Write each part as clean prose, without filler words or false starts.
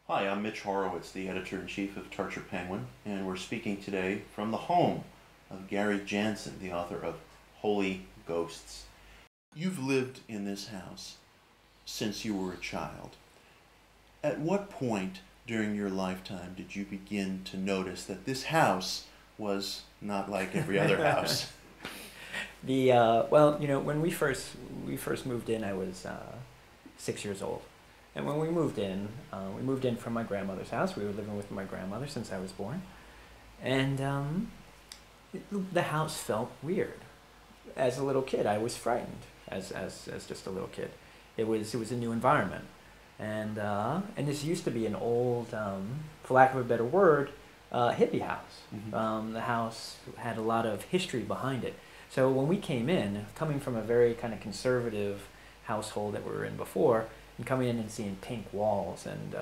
Hi, I'm Mitch Horowitz, the editor-in-chief of Tarcher Penguin, and we're speaking today from the home of Gary Jansen, the author of Holy Ghosts. You've lived in this house since you were a child. At what point during your lifetime did you begin to notice that this house was not like every other house? When we first moved in, I was 6 years old. And when we moved in from my grandmother's house. We were living with my grandmother since I was born. And the house felt weird. As a little kid, I was frightened as just a little kid. It was a new environment. And this used to be an old, for lack of a better word, hippie house. Mm-hmm. The house had a lot of history behind it. So when we came in, coming from a very kind of conservative household that we were in before, and coming in and seeing pink walls and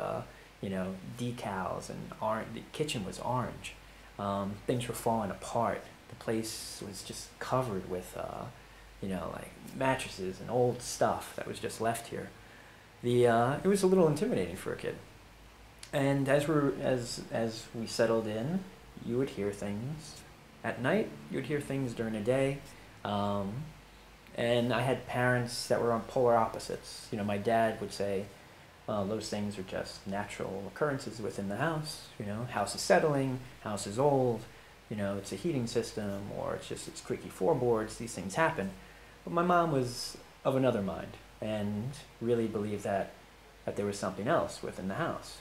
decals and orange, the kitchen was orange. Things were falling apart. The place was just covered with like mattresses and old stuff that was just left here. It was a little intimidating for a kid. And as we settled in, you would hear things at night. You would hear things during the day. And I had parents that were on polar opposites. My dad would say, those things are just natural occurrences within the house. House is settling, house is old, it's a heating system, or it's creaky floorboards, these things happen. But my mom was of another mind and really believed that there was something else within the house.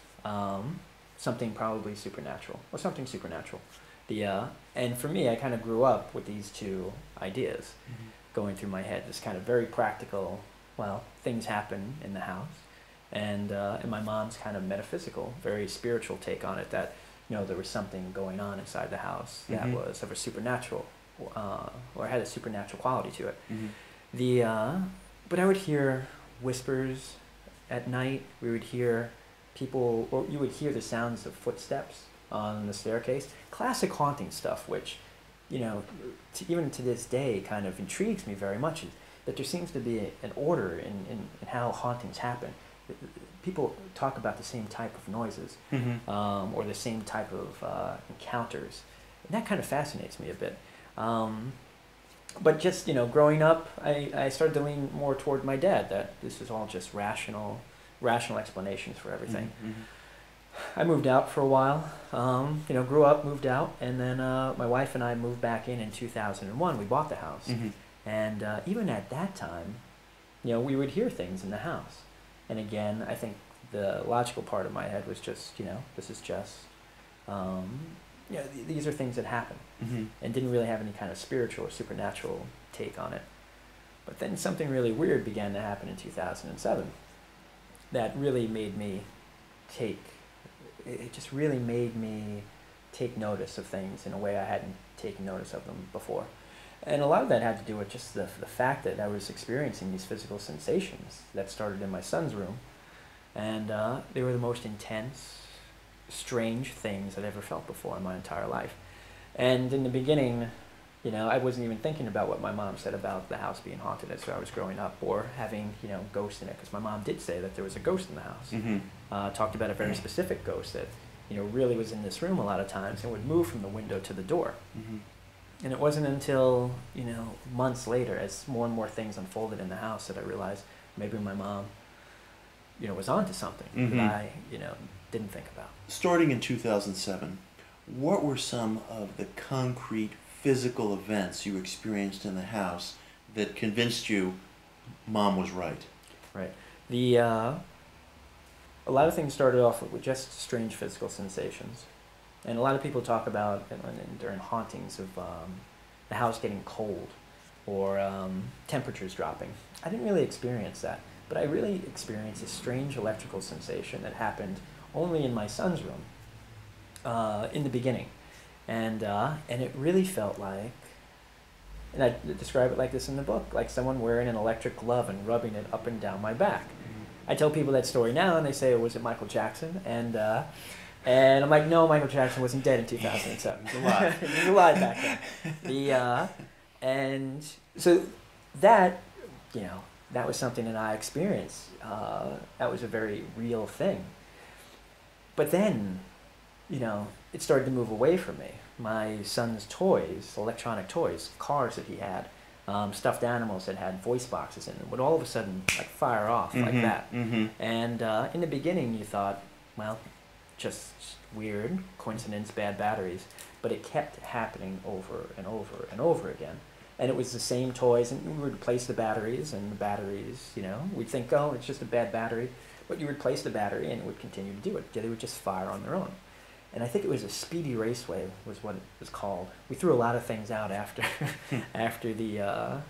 Something probably supernatural, or something supernatural. And for me, I kind of grew up with these two ideas. Mm-hmm. Going through my head, this kind of very practical, things happen in the house, and my mom's kind of metaphysical, very spiritual take on it, that there was something going on inside the house that mm-hmm. was of a supernatural, or had a supernatural quality to it. Mm-hmm. But I would hear whispers at night. We would hear people, or you would hear the sounds of footsteps on the staircase. Classic haunting stuff, which even to this day kind of intrigues me very much, is that there seems to be an order in how hauntings happen. People talk about the same type of noises, mm-hmm. Or the same type of encounters. And that kind of fascinates me a bit. But just, growing up, I started to lean more toward my dad, that this is all just rational explanations for everything. Mm-hmm. I moved out for a while, grew up, moved out, and then my wife and I moved back in 2001. We bought the house. Mm-hmm. And even at that time, we would hear things in the house. And again, I think the logical part of my head was just, this is just, these are things that happen. Mm-hmm. And didn't really have any kind of spiritual or supernatural take on it. But then something really weird began to happen in 2007 that really made me it just really made me take notice of things in a way I hadn't taken notice of them before. And a lot of that had to do with just the fact that I was experiencing these physical sensations that started in my son's room. And they were the most intense, strange things I'd ever felt before in my entire life. And in the beginning, I wasn't even thinking about what my mom said about the house being haunted as I was growing up, or having, ghosts in it, because my mom did say that there was a ghost in the house. Mm-hmm. Talked about a very specific ghost that, really was in this room a lot of times and would move from the window to the door. Mm-hmm. And it wasn't until, months later, as more and more things unfolded in the house, that I realized maybe my mom, was onto something mm-hmm. that I, didn't think about. Starting in 2007, what were some of the concrete physical events you experienced in the house that convinced you Mom was right? Right. A lot of things started off with just strange physical sensations. And a lot of people talk about, during hauntings, of the house getting cold, or temperatures dropping. I didn't really experience that, but I really experienced a strange electrical sensation that happened only in my son's room in the beginning. And it really felt like, and I describe it like this in the book, like someone wearing an electric glove and rubbing it up and down my back. I tell people that story now, and they say, was it Michael Jackson? And I'm like, no, Michael Jackson wasn't dead in 2007. He was alive. He was alive back then. And so that, that was something that I experienced. That was a very real thing. But then, you know, it started to move away from me. My son's toys, electronic toys, cars that he had, stuffed animals that had voice boxes in them, would all of a sudden like fire off like that. And in the beginning, you thought, well, just weird coincidence, bad batteries, but it kept happening over and over and over again. And it was the same toys, and we would replace the batteries, and the batteries, you know, we'd think, oh, it's just a bad battery, but you replace the battery, and it would continue to do it. They would just fire on their own. And I think it was a speedy raceway was what it was called. We threw a lot of things out after after the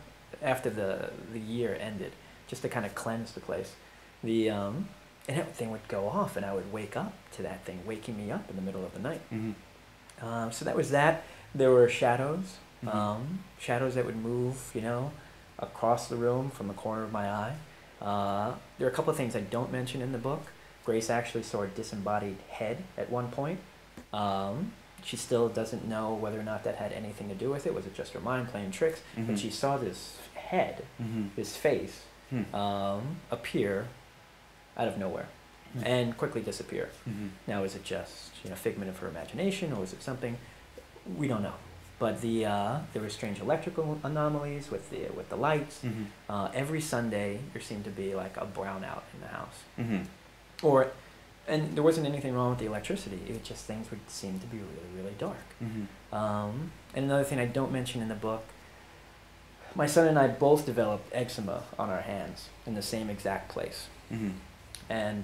year ended, just to kind of cleanse the place. And everything would go off, and I would wake up to that thing waking me up in the middle of the night. So that was that. There were shadows, shadows that would move, you know, across the room from the corner of my eye. There are a couple of things I don't mention in the book. Grace actually saw a disembodied head at one point. She still doesn't know whether or not that had anything to do with it. Was it just her mind playing tricks? But she saw this head, this face, appear out of nowhere and quickly disappear. Now, is it just, you know, figment of her imagination, or was it something? We don't know. But there were strange electrical anomalies with the lights. Every Sunday there seemed to be like a brownout in the house. And there wasn't anything wrong with the electricity. It was just things would seem to be really, really dark. And another thing I don't mention in the book, my son and I both developed eczema on our hands in the same exact place. And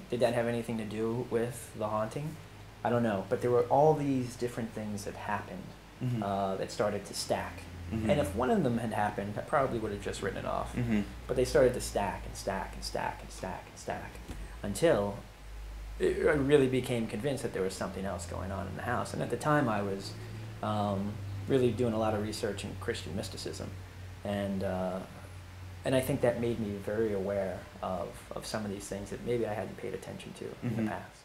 did that have anything to do with the haunting? I don't know. But there were all these different things that happened that started to stack. And if one of them had happened, I probably would have just written it off. But they started to stack and stack and stack and stack and stack until I really became convinced that there was something else going on in the house. And at the time, I was really doing a lot of research in Christian mysticism. And I think that made me very aware of some of these things that maybe I hadn't paid attention to in the past.